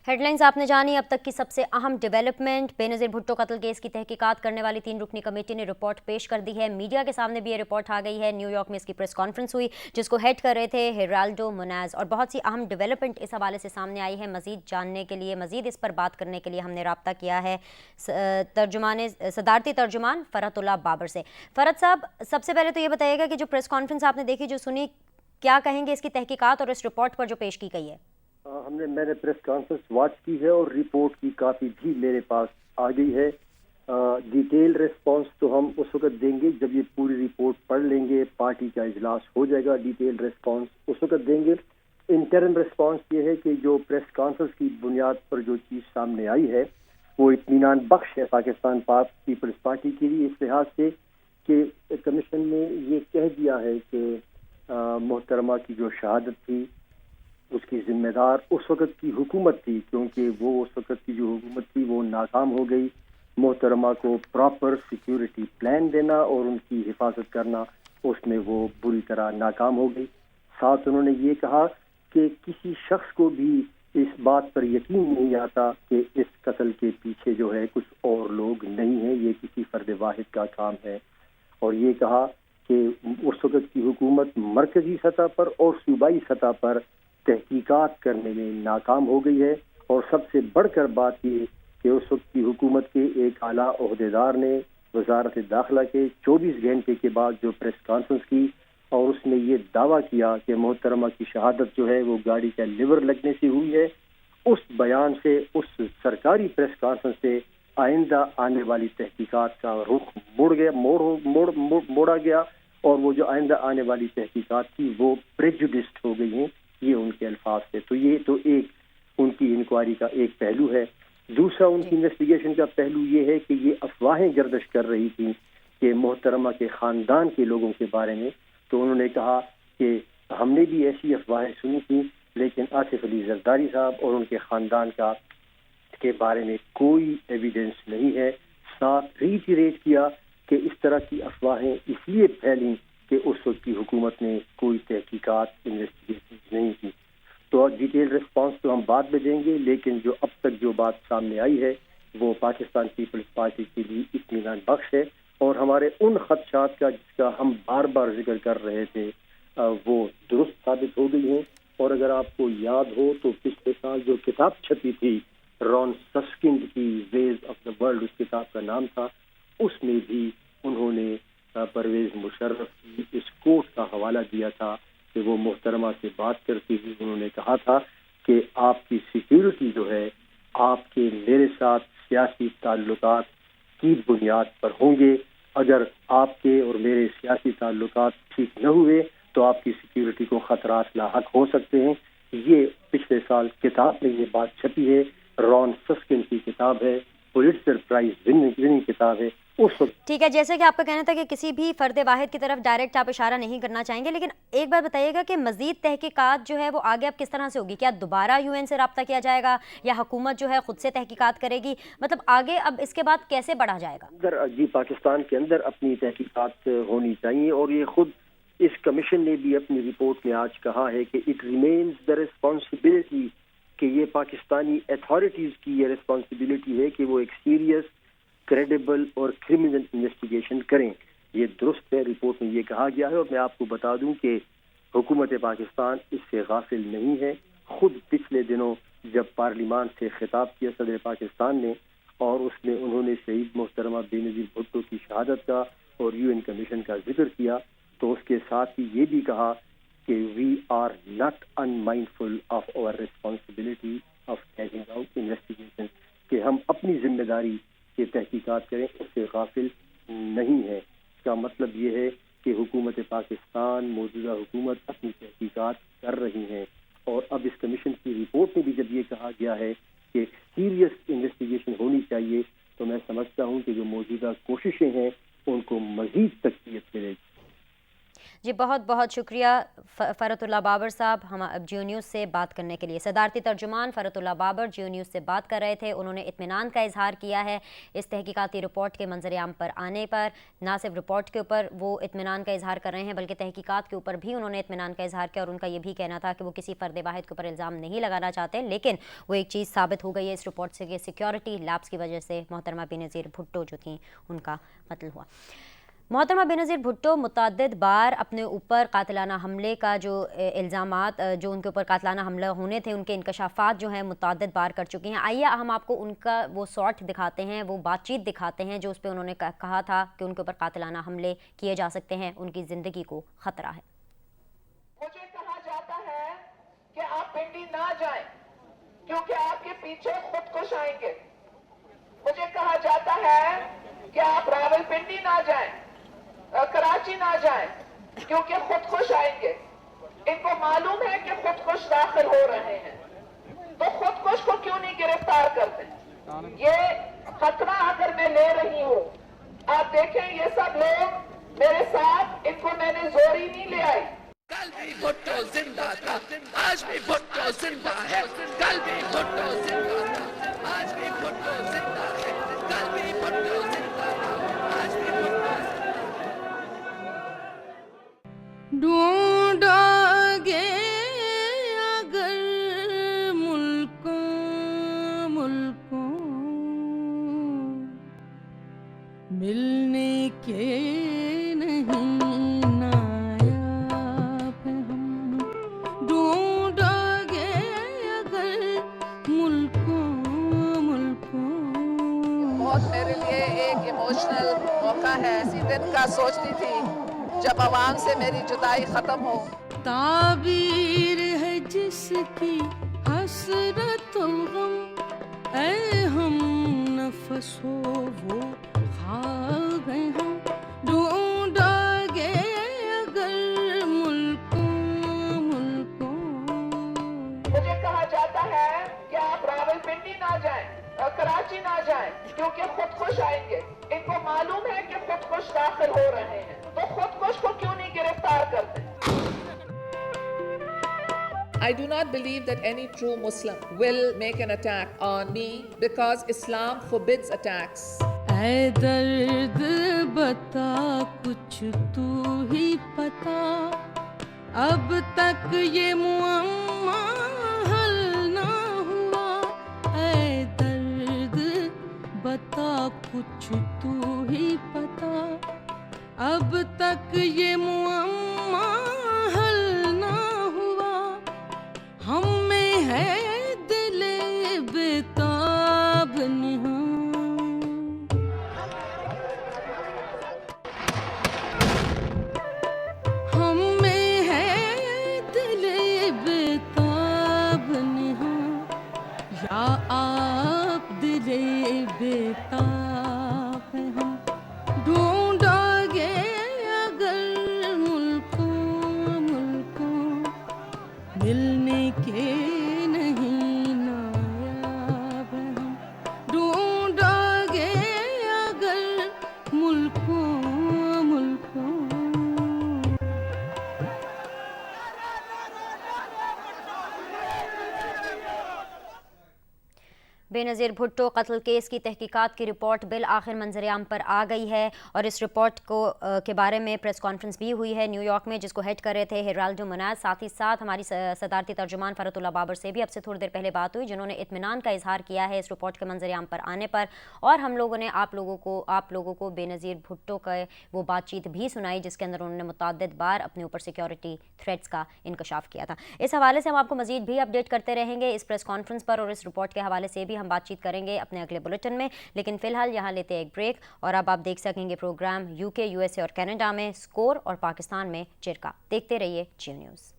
Head lines آپ نے جانی. اب تک کی سب سے اہم ڈیولپمنٹ: بے نظیر بھٹو قتل کیس کی تحقیقات کرنے والی 3 رکنی کمیٹی نے رپورٹ پیش کر دی ہے. میڈیا کے سامنے بھی یہ رپورٹ آ گئی ہے. نیو یارک میں اس کی پریس کانفرنس ہوئی جس کو ہیڈ کر رہے تھے ہیرالڈو مناز. اور بہت سی اہم ڈیولپمنٹ اس حوالے سے سامنے آئی ہے. مزید جاننے کے لیے، مزید اس پر بات کرنے کے لیے ہم نے رابطہ کیا ہے صدارتی ترجمان فرحت اللہ بابر سے. فرحت صاحب، سب سے پہلے تو یہ بتائیے گا کہ جو پریس کانفرنس آپ نے دیکھی، جو سنی، کیا کہیں گے اس کی تحقیقات اور اس رپورٹ پر جو پیش کی گئی ہے؟ میں نے پریس کانفرنس واچ کی ہے اور رپورٹ کی کاپی بھی میرے پاس آ گئی ہے. ڈیٹیل ریسپانس تو ہم اس وقت دیں گے جب یہ پوری رپورٹ پڑھ لیں گے. پارٹی کا اجلاس ہو جائے گا، ڈیٹیل ریسپانس اس وقت دیں گے. انٹرم ریسپانس یہ ہے کہ جو پریس کانفرنس کی بنیاد پر جو چیز سامنے آئی ہے وہ اطمینان بخش ہے پاکستان پیپلز پارٹی کے لیے، اس لحاظ سے کہ کمیشن نے یہ کہہ دیا ہے کہ محترمہ کی جو شہادت تھی اس کی ذمہ دار اس وقت کی حکومت تھی، کیونکہ وہ اس وقت کی جو حکومت تھی وہ ناکام ہو گئی. محترمہ کو پراپر سیکیورٹی پلان دینا اور ان کی حفاظت کرنا، اس میں وہ بری طرح ناکام ہو گئی. ساتھ انہوں نے یہ کہا کہ کسی شخص کو بھی اس بات پر یقین نہیں آتا کہ اس قتل کے پیچھے جو ہے کچھ اور لوگ نہیں ہیں، یہ کسی فرد واحد کا کام ہے. اور یہ کہا کہ اس وقت کی حکومت مرکزی سطح پر اور صوبائی سطح پر تحقیقات کرنے میں ناکام ہو گئی ہے. اور سب سے بڑھ کر بات یہ کہ اس وقت کی حکومت کے ایک اعلیٰ عہدیدار نے وزارت داخلہ کے 24 گھنٹے کے بعد جو پریس کانفرنس کی اور اس نے یہ دعویٰ کیا کہ محترمہ کی شہادت جو ہے وہ گاڑی کا لیور لگنے سے ہوئی ہے. اس بیان سے، اس سرکاری پریس کانفرنس سے آئندہ آنے والی تحقیقات کا رخ موڑا گیا اور وہ جو آئندہ آنے والی تحقیقات تھی وہ پریجوڈسڈ ہو گئی ہیں، یہ ان کے الفاظ تھے. تو یہ تو ایک ان کی انکوائری کا ایک پہلو ہے. دوسرا ان کی انویسٹیگیشن کا پہلو یہ ہے کہ یہ افواہیں گردش کر رہی تھیں کہ محترمہ کے خاندان کے لوگوں کے بارے میں. تو انہوں نے کہا کہ ہم نے بھی ایسی افواہیں سنی تھیں، لیکن آصف علی زرداری صاحب اور ان کے خاندان کے بارے میں کوئی ایویڈنس نہیں ہے. ساتھ ریٹریٹ کیا کہ اس طرح کی افواہیں اس لیے پھیلیں کہ اس وقت کی حکومت نے کوئی تحقیقات انویسٹیگیشن نہیں کی. تو ڈیٹیل ریسپانس تو ہم بعد میں دیں گے، لیکن جو اب تک جو بات سامنے آئی ہے وہ پاکستان پیپلز پارٹی کے لیے اطمینان بخش ہے. اور ہمارے ان خدشات کا جس کا ہم بار بار ذکر کر رہے تھے وہ درست ثابت ہو گئی ہیں. اور اگر آپ کو یاد ہو تو پچھلے سال جو کتاب چھپی تھی رون سسکنڈ کی ویز آف دا ورلڈ، اس کتاب کا نام تھا، اس میں بھی انہوں نے پرویز مشرف کی اس کوٹ کا حوالہ دیا تھا کہ وہ محترمہ سے بات کرتی ہوئی انہوں نے کہا تھا کہ آپ کی سیکیورٹی جو ہے آپ کے میرے ساتھ سیاسی تعلقات کی بنیاد پر ہوں گے. اگر آپ کے اور میرے سیاسی تعلقات ٹھیک نہ ہوئے تو آپ کی سیکیورٹی کو خطرات لاحق ہو سکتے ہیں. یہ پچھلے سال کتاب میں یہ بات چھپی ہے. رون سسکن کی کتاب ہے، پولیٹزر پرائز وننگ کتاب ہے. ٹھیک ہے، جیسے کہ آپ کا کہنا تھا کہ کسی بھی فرد واحد کی طرف ڈائریکٹ آپ اشارہ نہیں کرنا چاہیں گے، لیکن ایک بات بتائیے گا کہ مزید تحقیقات جو ہے وہ آگے اب کس طرح سے ہوگی؟ کیا دوبارہ یو این سے رابطہ کیا جائے گا یا حکومت جو ہے خود سے تحقیقات کرے گی؟ مطلب آگے اب اس کے بعد کیسے بڑھا جائے گا؟ جی، پاکستان کے اندر اپنی تحقیقات ہونی چاہیے. اور یہ خود اس کمیشن نے بھی اپنی رپورٹ میں آج کہا ہے کہ اٹ ریمینز دا ریسپانسبلٹی، کہ یہ پاکستانی اتھارٹیز کی یہ ریسپانسبلٹی ہے کہ وہ ایک سیریس، کریڈیبل اور کرمنل انویسٹیگیشن کریں. یہ درست ہے، رپورٹ میں یہ کہا گیا ہے. اور میں آپ کو بتا دوں کہ حکومت پاکستان اس سے غافل نہیں ہے. خود پچھلے دنوں جب پارلیمان سے خطاب کیا صدر پاکستان نے اور اس میں انہوں نے شہید محترمہ بے نظیر بھٹو کی شہادت کا اور یو این کمیشن کا ذکر کیا، تو اس کے ساتھ ہی یہ بھی کہا کہ we are not in mindful of over responsibility of caring out investigation, کہ ہم اپنی ذمہ داری کی تحقیقات کریں اس سے غافل نہیں ہے. اس کا مطلب یہ ہے کہ حکومت پاکستان، موجودہ حکومت اپنی تحقیقات کر رہی ہیں. اور اب اس کمیشن کی رپورٹ میں بھی جب یہ کہا گیا ہے کہ سیریس انویسٹیگیشن ہونی چاہیے، تو میں سمجھتا ہوں کہ جو موجودہ کوششیں ہیں ان کو مزید تقویت ملے گی. جی بہت بہت شکریہ فرت اللہ بابر صاحب، ہم جیو نیوز سے بات کرنے کے لیے۔ صدارتی ترجمان فرت اللہ بابر جیو نیوز سے بات کر رہے تھے۔ انہوں نے اطمینان کا اظہار کیا ہے اس تحقیقاتی رپورٹ کے منظر عام پر آنے پر۔ نہ صرف رپورٹ کے اوپر وہ اطمینان کا اظہار کر رہے ہیں بلکہ تحقیقات کے اوپر بھی انہوں نے اطمینان کا اظہار کیا، اور ان کا یہ بھی کہنا تھا کہ وہ کسی فرد واحد کے اوپر الزام نہیں لگانا چاہتے، لیکن وہ ایک چیز ثابت ہو گئی ہے اس رپورٹ سے کہ سیکیورٹی لیپس کی وجہ سے محترمہ بینظیر بھٹو جو تھیں ان کا قتل ہوا۔ محترمہ بینظیر بھٹو متعدد بار اپنے اوپر قاتلانہ حملے کا جو الزامات جو ان کے اوپر قاتلانہ حملہ ہونے تھے ان کے انکشافات جو ہیں متعدد بار کر چکی ہیں۔ آئیے ہم آپ کو ان کا وہ سارٹ دکھاتے ہیں، وہ بات چیت دکھاتے ہیں جو اس پہ انہوں نے کہا تھا کہ ان کے اوپر قاتلانہ حملے کیے جا سکتے ہیں، ان کی زندگی کو خطرہ ہے۔ مجھے کہا جاتا ہے کہ آپ پنڈی نہ جائیں کیونکہ آپ کے پیچھے خودکش آئیں گے۔ مجھے کہا جاتا ہے کہ آپ راولپنڈی نہ جائیں، کراچی نہ جائیں کیونکہ خودکش آئیں گے۔ ان کو معلوم ہے کہ خودکش داخل ہو رہے ہیں، تو خودکش کو کیوں نہیں گرفتار کرتے؟ یہ خطرہ اگر میں لے رہی ہوں، آپ دیکھیں یہ سب لوگ میرے ساتھ، ان کو میں نے زوری نہیں لے آئی۔ کل بھی بھٹو زندہ تھا، آج بھی بھٹو زندہ ہے۔ کل بھی بھٹو زندہ تھا، آج بھی بھٹو زندہ ہے۔ کل بھی بھٹو زندہ تھا، آج بھی بھٹو زندہ ہے۔ ڈھونڈا گے اگر ملکوں ملنے کے نہیں نایاب ہم، ڈھونڈا گے اگر ملکوں بہت میرے لیے ایک ایموشنل موقع ہے، اسی دن کا سوچتی تھی جب عوام سے میری جدائی ختم ہو۔ تعبیر ہے جس کی حسرت و غم، اے ہم نفس ہو وہ خواب ہیں ہم، ڈھونڈا گے اگر ملکوں مجھے کہا جاتا ہے کہ آپ راولپنڈی نہ جائیں، کراچی نہ جائیں کیونکہ خودکش آئیں گے۔ ان کو معلوم ہے کہ خودکش داخل ہو رہے ہیں، تو خودکش کو کیوں نہیں گرفتار کرتے؟ I do not believe that any true Muslim will make an attack on me because Islam forbids attacks. اے درد بتا کچھ تو ہی پتا، اب تک یہ معمہ حل نہ ہوا، اے درد بتا کچھ تو ہی پتا، اب تک یہ معمہ حل نہ ہوا، ہم میں ہے دل بیتاب نہاں، ہم میں ہے دل بیتاب نہاں، یا آپ دل بیتاب ہیں ہم، ڈھونڈا گے اگر ملکوں ملنے کے نہیں نایاب ہیں ہم، ڈھونڈا گے اگر ملکوں بینظیر بھٹو قتل کیس کی تحقیقات کی رپورٹ بالآخر منظر عام پر آ گئی ہے، اور اس رپورٹ کے بارے میں پریس کانفرنس بھی ہوئی ہے نیو یارک میں، جس کو ہیڈ کر رہے تھے ہیرالڈو مناز۔ ساتھ ہی ساتھ ہماری صدارتی ترجمان فرت اللہ بابر سے بھی اب سے تھوڑی دیر پہلے بات ہوئی، جنہوں نے اطمینان کا اظہار کیا ہے اس رپورٹ کے منظر عام پر آنے پر، اور ہم لوگوں نے آپ لوگوں کو بینظیر بھٹو کا وہ بات چیت بھی سنائی جس کے اندر انہوں نے متعدد بار اپنے اوپر سیکیورٹی تھریٹس کا انکشاف کیا تھا۔ اس حوالے سے ہم آپ کو مزید بھی اپڈیٹ کرتے رہیں گے اس پریس کانفرنس پر، اور اس رپورٹ کے حوالے سے بھی ہم بات چیت کریں گے اپنے اگلے بلیٹن میں، لیکن فی الحال یہاں لیتے ایک بریک، اور اب آپ دیکھ سکیں گے پروگرام UK USA اور کینیڈا میں اسکور اور پاکستان میں چرکا۔ دیکھتے رہیے جیو نیوز۔